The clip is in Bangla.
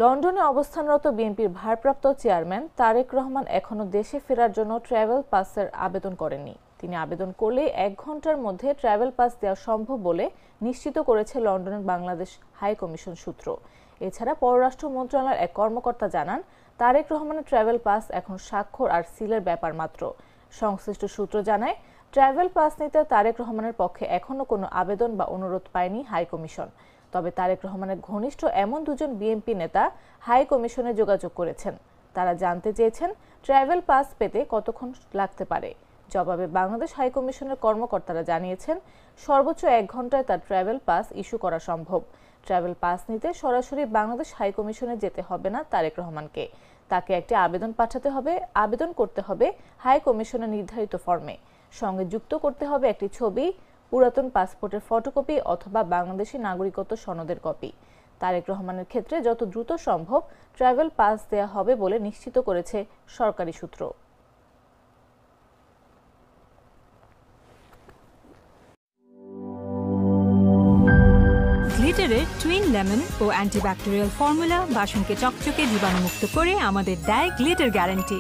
লন্ডনে অবস্থানরত বিএনপির ভারপ্রাপ্ত চেয়ারম্যান তারেক রহমান এখনো দেশে ফেরার জন্য ট্রাভেল পাসের আবেদন করেননি। তিনি আবেদন করলে 1 ঘন্টার মধ্যে ট্রাভেল পাস দেওয়া সম্ভব বলে নিশ্চিত করেছে লন্ডনের বাংলাদেশ হাই কমিশন সূত্র। এছাড়া পররাষ্ট্র মন্ত্রণালয়ের এক কর্মকর্তা জানান, তারেক রহমানের ট্রাভেল পাস এখন স্বাক্ষর আর সিলের ব্যাপার মাত্র। সংশ্লিষ্ট সূত্র জানায়, ট্রাভেল পাস নিতে তারেক রহমানের পক্ষে এখনো কোনো আবেদন বা অনুরোধ পায়নি হাই কমিশন। তবে তারেক রহমানের ঘনিষ্ঠ এমন দুজন বিএনপি নেতা হাই কমিশনে যোগাযোগ করেছেন। তারা জানতে চেয়েছেন ট্রাভেল পাস পেতে কতক্ষণ লাগতে পারে। জবাবে বাংলাদেশ হাই কমিশনের কর্মকর্তারা জানিয়েছেন, সর্বোচ্চ 1 ঘন্টায় তার ট্রাভেল পাস ইস্যু করা সম্ভব। ট্রাভেল পাস নিতে সরাসরি বাংলাদেশ হাই কমিশনে যেতে হবে না তারেক রহমানকে। তাকে একটি আবেদন পাঠাতে হবে। আবেদন করতে হবে হাই কমিশনের নির্ধারিত ফর্মে। সঙ্গে যুক্ত করতে হবে একটি ছবি, পুরাতন পাসপোর্টের ফটোকপি অথবা বাংলাদেশি নাগরিকত্ব সনদের কপি। তারেক রহমানের ক্ষেত্রে যত দ্রুত সম্ভব ট্রাভেল পাস দেয়া হবে বলে নিশ্চিত করেছে সরকারি সূত্র। গ্লিটারের টুইন লেমন ও অ্যান্টিব্যাকটেরিয়াল ফর্মুলা বাসনকে চকচকে জীবাণুমুক্ত করে আমাদের দেয় গ্লিটার গ্যারান্টি।